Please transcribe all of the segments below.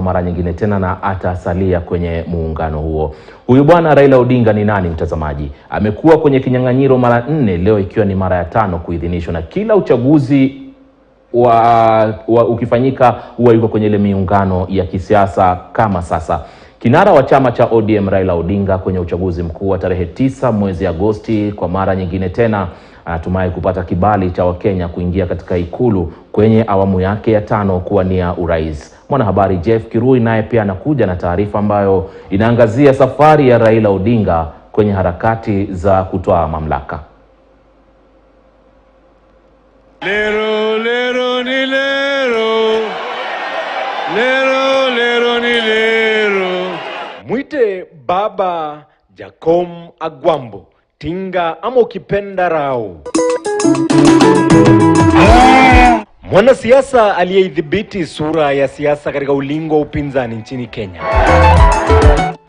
mara nyingine tena na atasalia kwenye muungano huo. Huyu bwana Raila Odinga ni nani, mtazamaji? Amekuwa kwenye kinyang'anyiro mara 4, leo ikiwa ni mara ya 5 kuidhinishwa, na kila uchaguzi ukifanyika huwa yuko kwenye ile miungano ya kisiasa kama sasa. Kinara wa chama cha ODM Raila Odinga kwenye uchaguzi mkuu wa tarehe 9 mwezi Agosti kwa mara nyingine tena anatumai kupata kibali cha Wakenya kuingia katika ikulu kwenye awamu yake ya 5 kuwania urais. Mwanahabari Jeff Kirui naye pia anakuja na taarifa ambayo inaangazia safari ya Raila Odinga kwenye harakati za kutoa mamlaka. Lero, lero, ni lero. Lero, lero, ni lero. Mwite Baba Jacom Agwambo, Tinga ama ukipenda Rao. Mwanasiasa aliyeidhibiti sura ya siasa katika ulingo wa upinzani nchini Kenya.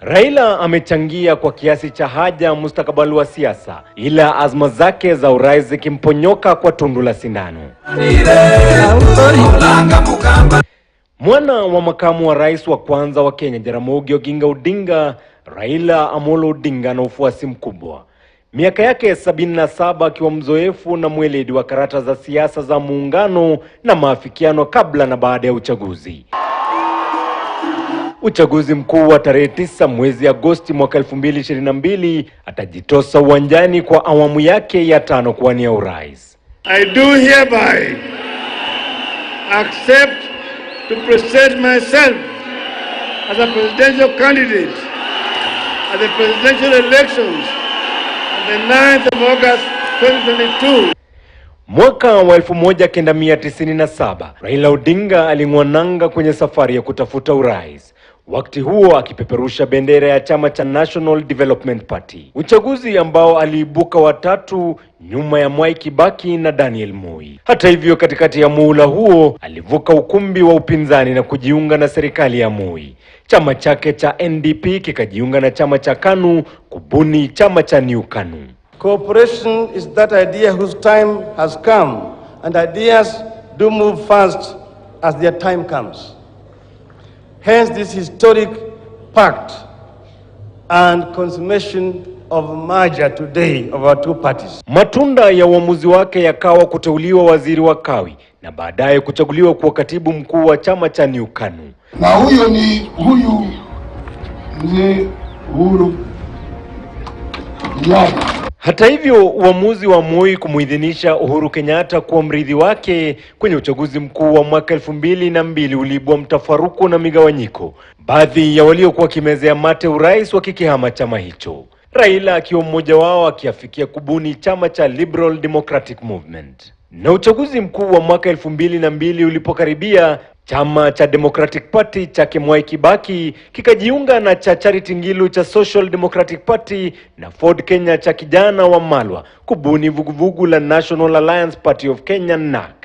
Raila amechangia kwa kiasi cha haja mustakabali wa siasa, ila azma zake za urais zikimponyoka kwa tundu la sindano. Mwana wa makamu wa rais wa kwanza wa Kenya Jaramogi Oginga Odinga, Raila Amolo Odinga na ufuasi mkubwa. Miaka yake 77 akiwa mzoefu na mweledi wa karata za siasa za muungano na maafikiano kabla na baada ya uchaguzi. Uchaguzi mkuu wa tarehe 9 mwezi Agosti mwaka 2022 atajitosa uwanjani kwa awamu yake ya 5 kuwania urais. I do hereby accept to present myself as a presidential candidate at the presidential elections on the 9th of August 2022. Mwaka wa 1997, Raila Odinga aling'wananga kwenye safari ya kutafuta urais, wakati huo akipeperusha bendera ya chama cha National Development Party. Uchaguzi ambao aliibuka watatu nyuma ya Mwai Kibaki na Daniel Moi. Hata hivyo, katikati ya muhula huo alivuka ukumbi wa upinzani na kujiunga na serikali ya Moi. Chama chake cha NDP kikajiunga na chama cha KANU kubuni chama cha New KANU. Cooperation is that idea whose time has come, and ideas do move fast as their time comes. Hence this historic pact and consummation of merger today of our two parties. Matunda ya uamuzi wake yakawa kuteuliwa waziri wa kawi na baadaye kuchaguliwa kuwa katibu mkuu wa chama cha New KANU. Na huyu mzee Uhuru. Hata hivyo, uamuzi wa Moi kumuidhinisha Uhuru Kenyatta kuwa mrithi wake kwenye uchaguzi mkuu wa mwaka 2002 uliibua mtafaruku na migawanyiko, baadhi ya waliokuwa kimezea mate urais wakikihama chama hicho. Raila akiwa mmoja wao akiafikia kubuni chama cha Liberal Democratic Movement. Na uchaguzi mkuu wa mwaka 2002 ulipokaribia, chama cha Democratic Party cha Mwai Kibaki kikajiunga na cha Charity Ngilu cha Social Democratic Party na Ford Kenya cha kijana wa Malwa kubuni vuguvugu la National Alliance Party of Kenya NAK.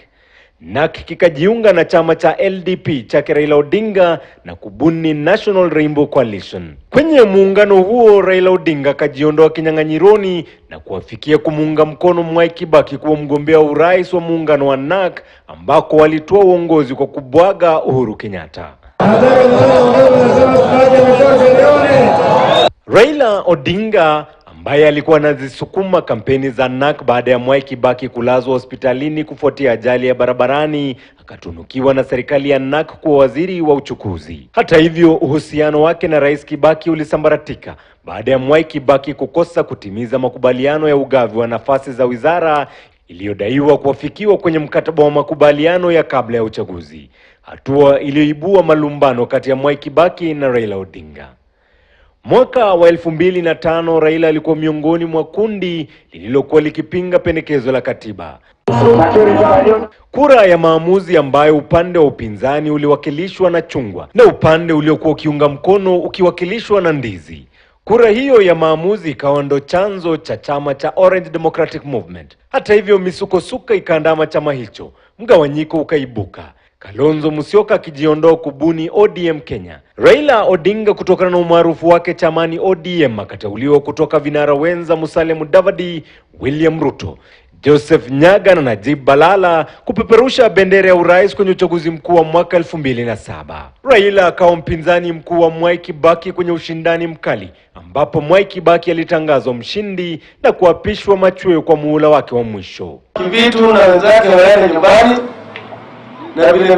NAK kikajiunga na chama cha LDP cha Raila Odinga na kubuni National Rainbow Coalition. Kwenye muungano huo, Raila Odinga kajiondoa kinyang'anyironi na kuafikia kumuunga mkono Mwai Kibaki kuwa mgombea urais wa muungano wa NAK, ambako walitoa uongozi kwa kubwaga Uhuru Kenyatta. Raila Odinga ambaye alikuwa anazisukuma kampeni za NAK baada ya Mwai Kibaki kulazwa hospitalini kufuatia ajali ya barabarani, akatunukiwa na serikali ya NAK kuwa waziri wa uchukuzi. Hata hivyo, uhusiano wake na Rais Kibaki ulisambaratika baada ya Mwai Kibaki kukosa kutimiza makubaliano ya ugavi wa nafasi za wizara iliyodaiwa kuafikiwa kwenye mkataba wa makubaliano ya kabla ya uchaguzi, hatua iliyoibua malumbano kati ya Mwai Kibaki na Raila Odinga. Mwaka wa 2005, Raila alikuwa miongoni mwa kundi lililokuwa likipinga pendekezo la katiba. Kura ya maamuzi ambayo upande wa upinzani uliwakilishwa na chungwa na upande uliokuwa ukiunga mkono ukiwakilishwa na ndizi. Kura hiyo ya maamuzi ikawa ndo chanzo cha chama cha Orange Democratic Movement. Hata hivyo, misukosuka ikaandama chama hicho, mgawanyiko ukaibuka. Kalonzo Musyoka akijiondoa kubuni ODM Kenya. Raila Odinga kutokana na umaarufu wake chamani ODM akateuliwa kutoka vinara wenza Musalia Mudavadi, William Ruto, Joseph Nyaga na Najib Balala kupeperusha bendera ya urais kwenye uchaguzi mkuu wa mwaka 2007. Raila akawa mpinzani mkuu wa Mwai Kibaki kwenye ushindani mkali, ambapo Mwai Kibaki alitangazwa mshindi na kuapishwa machweo kwa muhula wake wa mwisho. Kivitu na wenzake waende nyumbani, na vile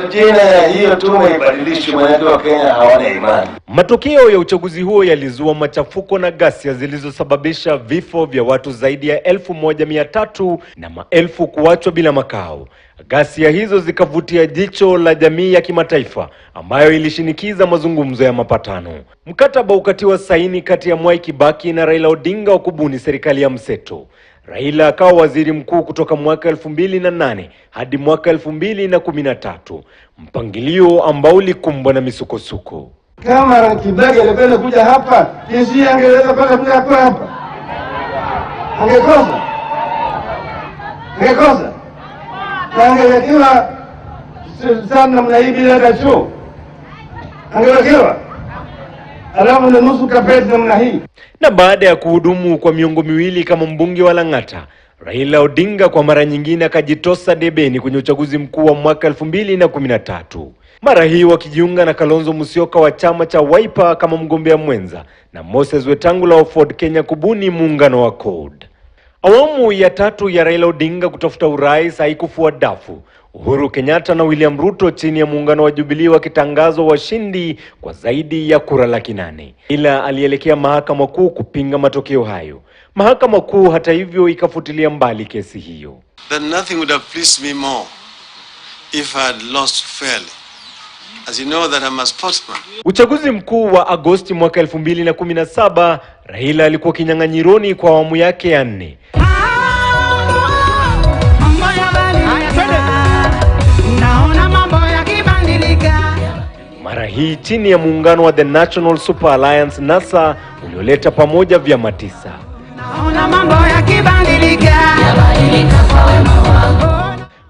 jina ya hiyo tume ibadilishwe, maana wa Kenya hawana imani. Matokeo ya uchaguzi huo yalizua machafuko na ghasia zilizosababisha vifo vya watu zaidi ya 1300 na maelfu kuachwa bila makao. Ghasia hizo zikavutia jicho la jamii ya kimataifa ambayo ilishinikiza mazungumzo ya mapatano. Mkataba ukatiwa saini kati ya Mwai Kibaki na Raila Odinga wa kubuni serikali ya mseto. Raila akawa waziri mkuu kutoka mwaka 2008 hadi mwaka 2013, mpangilio ambao ulikumbwa na misukosuko. Kama Kibaki alipenda kuja hapa, jinsi angeweza kuja hapa. Angekosa. Angewekewa sana mnaibi bila kasho. Angewekewa. Alafu na nusu kapeti namna hii. Na baada ya kuhudumu kwa miongo miwili kama mbunge wa Lang'ata, Raila Odinga kwa mara nyingine akajitosa debeni kwenye uchaguzi mkuu wa mwaka 2013. Mara hii wakijiunga na Kalonzo Musyoka wa chama cha Wiper kama mgombea mwenza na Moses Wetangula wa Ford Kenya kubuni muungano wa CORD. Awamu ya tatu ya Raila Odinga kutafuta urais haikufua dafu. Uhuru Kenyatta na William Ruto chini ya muungano wa Jubilee wakitangazwa washindi kwa zaidi ya kura 800,000. Ila alielekea mahakama kuu kupinga matokeo hayo. Mahakama kuu hata hivyo ikafutilia mbali kesi hiyo. That nothing would have pleased me more if I had lost fairly. As you know that I'm a sportsman. Uchaguzi mkuu wa Agosti mwaka 2017, Raila alikuwa kinyang'anyironi kwa awamu yake ya 4. Mara hii chini ya muungano wa The National Super Alliance NASA ulioleta pamoja vyama 9.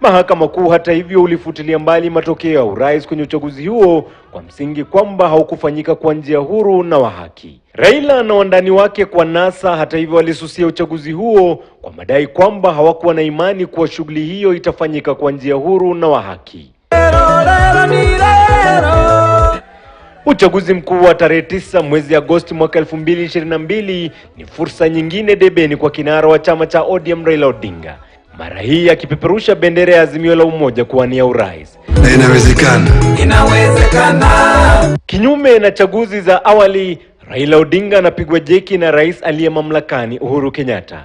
Mahakama kuu hata hivyo ulifutilia mbali matokeo ya urais kwenye uchaguzi huo kwa msingi kwamba haukufanyika kwa njia huru na wa haki. Raila na wandani wake kwa NASA hata hivyo walisusia uchaguzi huo kwa madai kwamba hawakuwa na imani kuwa shughuli hiyo itafanyika kwa njia huru na wa haki. Uchaguzi mkuu wa tarehe 9 mwezi Agosti mwaka 2022 ni fursa nyingine debeni kwa kinara wa chama cha ODM Raila Odinga. Mara hii akipeperusha bendera ya Azimio la Umoja kuwania urais. Inawezekana. Kinyume na chaguzi za awali, Raila Odinga anapigwa jeki na rais aliye mamlakani Uhuru Kenyatta.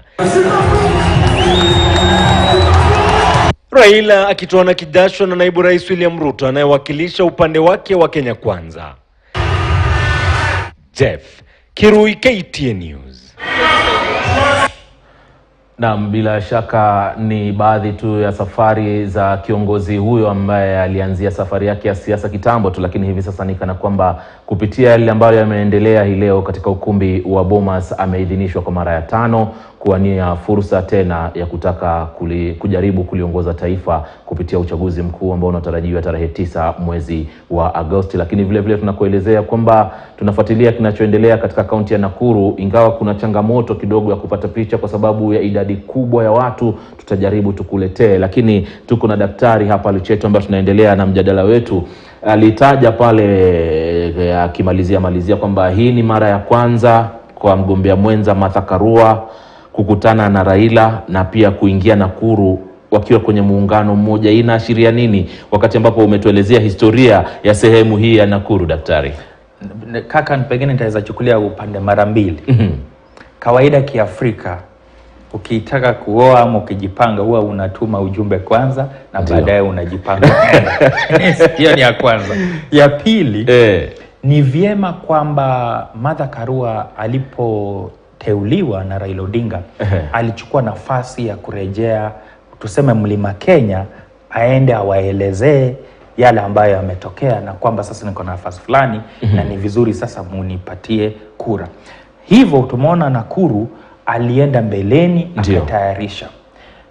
Raila akitoana kidasho na naibu rais William Ruto anayewakilisha upande wake wa Kenya Kwanza. Jeff Kirui, KTN News. Naam, bila shaka ni baadhi tu ya safari za kiongozi huyo ambaye alianzia safari yake ya siasa kitambo tu, lakini hivi sasa ni kana kwamba kupitia yale ambayo yameendelea hii leo katika ukumbi wa Bomas ameidhinishwa kwa mara ya 5 kuwania fursa tena ya kutaka kujaribu kuliongoza taifa kupitia uchaguzi mkuu ambao unatarajiwa tarehe 9 mwezi wa Agosti. Lakini vile vile tunakuelezea kwamba tunafuatilia kinachoendelea katika kaunti ya Nakuru, ingawa kuna changamoto kidogo ya kupata picha kwa sababu ya idadi kubwa ya watu, tutajaribu tukuletee. Lakini tuko na daktari hapa Lucheto ambaye tunaendelea na mjadala wetu. Alitaja pale akimalizia kwamba hii ni mara ya kwanza kwa mgombea mwenza Martha Karua kukutana na Raila na pia kuingia Nakuru wakiwa kwenye muungano mmoja. Hii inaashiria nini wakati ambapo umetuelezea historia ya sehemu hii ya Nakuru, daktari? Kaka, pengine nitaweza chukulia upande mara mbili. Kawaida Kiafrika ukitaka kuoa ama ukijipanga huwa unatuma ujumbe kwanza na baadaye unajipanga. Hiyo ni ya kwanza. Ya pili, ni vyema kwamba Martha Karua alipoteuliwa na Raila Odinga alichukua nafasi ya kurejea tuseme Mlima Kenya, aende awaelezee yale ambayo yametokea na kwamba sasa niko na nafasi fulani na ni vizuri sasa munipatie kura. Hivyo tumeona Nakuru alienda mbeleni akatayarisha.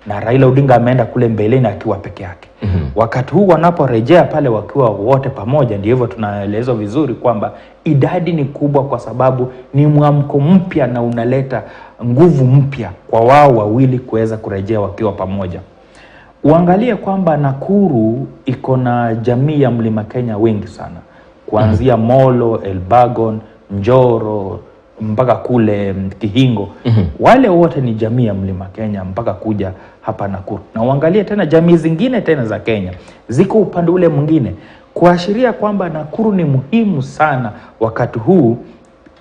na Raila Odinga ameenda kule mbeleni akiwa peke yake. Wakati huu wanaporejea pale wakiwa wote pamoja, ndio hivyo tunaelezwa vizuri kwamba idadi ni kubwa, kwa sababu ni mwamko mpya na unaleta nguvu mpya kwa wao wawili kuweza kurejea wakiwa pamoja. Uangalie kwamba Nakuru iko na jamii ya Mlima Kenya wengi sana, kuanzia Molo, Elbagon, Njoro mpaka kule Kihingo. Wale wote ni jamii ya Mlima Kenya mpaka kuja hapa Nakuru. Na uangalie tena jamii zingine tena za Kenya ziko upande ule mwingine, kuashiria kwamba Nakuru ni muhimu sana wakati huu.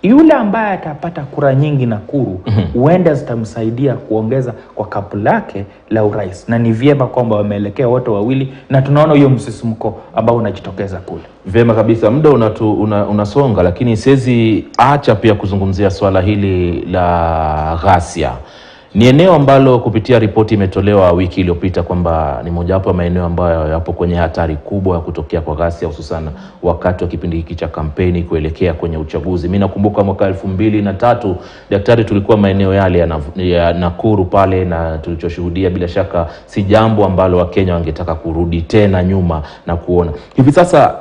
Yule ambaye atapata kura nyingi Nakuru huenda zitamsaidia kuongeza kwa kapu lake la urais, na ni vyema kwamba wameelekea wote wawili, na tunaona hiyo msisimko ambao unajitokeza kule. Vyema kabisa, muda unasonga, lakini siwezi acha pia kuzungumzia swala hili la ghasia. Ni eneo ambalo kupitia ripoti imetolewa wiki iliyopita kwamba ni mojawapo ya maeneo ambayo yapo kwenye hatari kubwa ya kutokea kwa ghasia, hususan wakati wa kipindi hiki cha kampeni kuelekea kwenye uchaguzi. Mimi nakumbuka mwaka 2003 daktari, tulikuwa maeneo yale ya Nakuru pale, na tulichoshuhudia bila shaka si jambo ambalo Wakenya wangetaka kurudi tena nyuma na kuona. Hivi sasa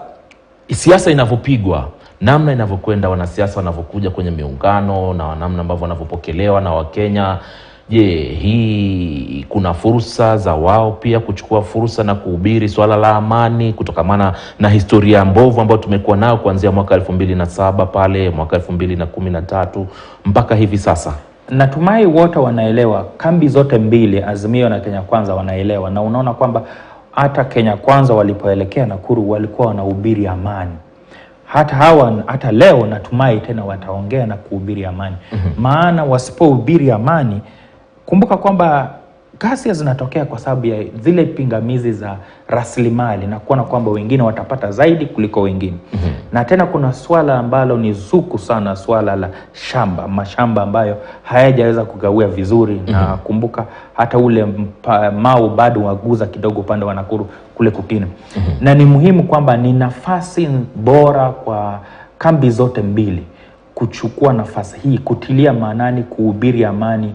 siasa inavyopigwa, namna inavyokwenda, wanasiasa wanavyokuja kwenye miungano na namna ambavyo wanavyopokelewa na Wakenya, je, hii kuna fursa za wao pia kuchukua fursa na kuhubiri swala la amani, kutokamana na historia mbovu ambayo tumekuwa nayo kuanzia mwaka 2007 pale, mwaka 2013 mpaka hivi sasa? Natumai wote wanaelewa, kambi zote mbili, Azimio na Kenya Kwanza, wanaelewa, na unaona kwamba hata Kenya Kwanza walipoelekea Nakuru walikuwa wanahubiri amani. Hata leo natumai tena wataongea na kuhubiri amani. Maana wasipohubiri amani, kumbuka kwamba ghasia zinatokea kwa sababu ya zile pingamizi za rasilimali, na kuona kwamba wengine watapata zaidi kuliko wengine. Na tena kuna swala ambalo ni zuku sana, swala la mashamba ambayo hayajaweza kugawia vizuri. Na kumbuka hata ule Mau bado waguza kidogo upande wa Nakuru kule Kukina. Na ni muhimu kwamba ni nafasi bora kwa kambi zote mbili kuchukua nafasi hii, kutilia maanani kuhubiri amani,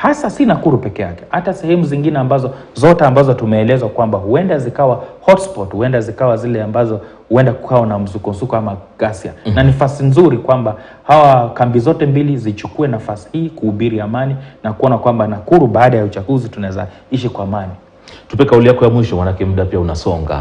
hasa si Nakuru peke yake, hata sehemu zingine ambazo tumeelezwa kwamba huenda zikawa hotspot, huenda zikawa zile ambazo huenda kukawa na msukosuko ama ghasia. Na nafasi nzuri kwamba hawa kambi zote mbili zichukue nafasi hii kuhubiri amani na kuona kwamba Nakuru baada ya uchaguzi tunaweza ishi kwa amani. Tupe kauli yako ya mwisho, manake muda pia unasonga.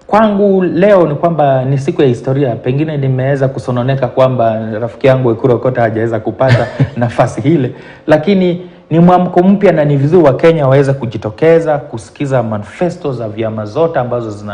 Kwangu leo ni kwamba ni siku ya historia. Pengine nimeweza kusononeka kwamba rafiki yangu Ekuru Okota hajaweza kupata nafasi hile, lakini ni mwamko mpya na ni vizuri wa Kenya waweze kujitokeza kusikiza manifesto za vyama zote ambazo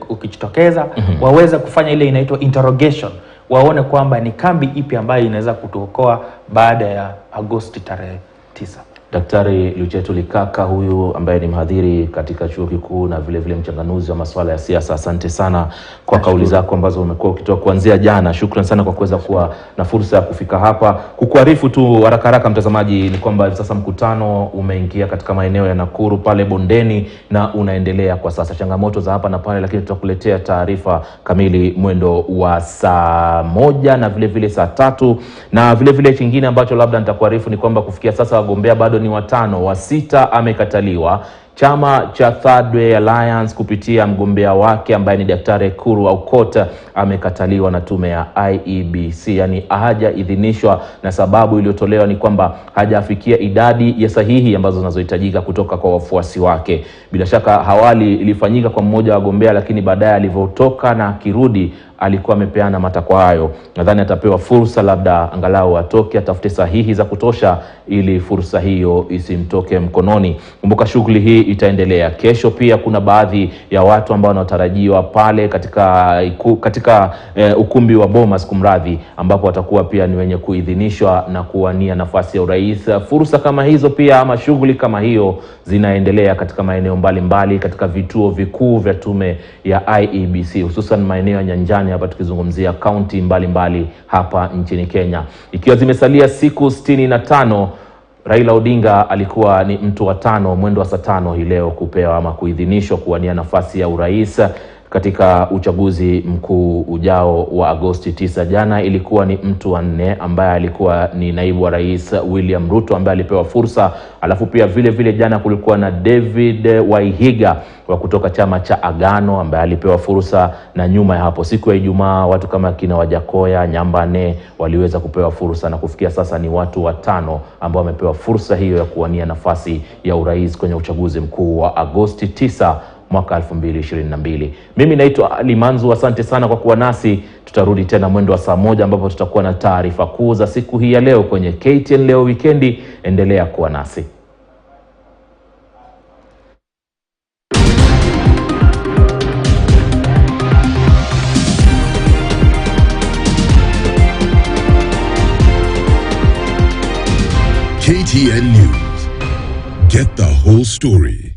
ukijitokeza waweze kufanya ile inaitwa interrogation, waone kwamba ni kambi ipi ambayo inaweza kutuokoa baada ya Agosti tarehe 9. Daktari Luchetu Likaka huyu ambaye ni mhadhiri katika chuo kikuu na vile vile mchanganuzi wa masuala ya siasa, asante sana kwa kauli zako ambazo umekuwa ukitoa kuanzia jana. Shukrani sana kwa kuweza kuwa na fursa ya kufika hapa. Kukuarifu tu haraka mtazamaji ni kwamba sasa mkutano umeingia katika maeneo ya Nakuru pale Bondeni na unaendelea kwa sasa. Changamoto za hapa na pale, lakini tutakuletea taarifa kamili mwendo wa saa 1 na vile vile saa 3. Na vile vile kingine ambacho labda nitakuarifu ni kwamba kufikia sasa wagombea bado ni 5, wa 6 amekataliwa. Chama cha Third Way Alliance kupitia mgombea wake ambaye ni Daktari Ekuru Okota amekataliwa na tume ya IEBC, yani hajaidhinishwa, na sababu iliyotolewa ni kwamba hajafikia idadi ya sahihi ambazo zinazohitajika kutoka kwa wafuasi wake. Bila shaka hawali ilifanyika kwa mmoja wa wagombea, lakini baadaye alivyotoka na akirudi alikuwa amepeana matakwa hayo. Nadhani atapewa fursa labda angalau atoke atafute sahihi za kutosha ili fursa hiyo isimtoke mkononi. Kumbuka shughuli hii itaendelea kesho. Pia kuna baadhi ya watu ambao wanatarajiwa pale katika ukumbi wa Bomas kumradhi, ambapo watakuwa pia ni wenye kuidhinishwa na kuwania nafasi ya urais. Fursa kama hizo pia ama shughuli kama hiyo zinaendelea katika maeneo mbalimbali katika vituo vikuu vya tume ya IEBC, hususan maeneo ya nyanjani hapa tukizungumzia kaunti mbalimbali hapa nchini Kenya. Ikiwa zimesalia siku 65, Raila Odinga alikuwa ni mtu wa 5 mwendo wa saa 5 hii leo kupewa ama kuidhinishwa kuwania nafasi ya urais katika uchaguzi mkuu ujao wa Agosti 9. Jana ilikuwa ni mtu wa 4 ambaye alikuwa ni naibu wa rais William Ruto ambaye alipewa fursa. Alafu pia vile jana kulikuwa na David Waihiga wa kutoka chama cha Agano ambaye alipewa fursa, na nyuma ya hapo siku ya Ijumaa watu kama kina Wajakoya, Nyambane waliweza kupewa fursa, na kufikia sasa ni watu 5 ambao wamepewa fursa hiyo ya kuwania nafasi ya urais kwenye uchaguzi mkuu wa Agosti 9 mwaka 2022. Mimi naitwa Ali Manzu, asante sana kwa kuwa nasi. Tutarudi tena mwendo wa saa 1 ambapo tutakuwa na taarifa kuu za siku hii ya leo kwenye KTN Leo Weekendi. Endelea kuwa nasi. KTN News. Get the whole story.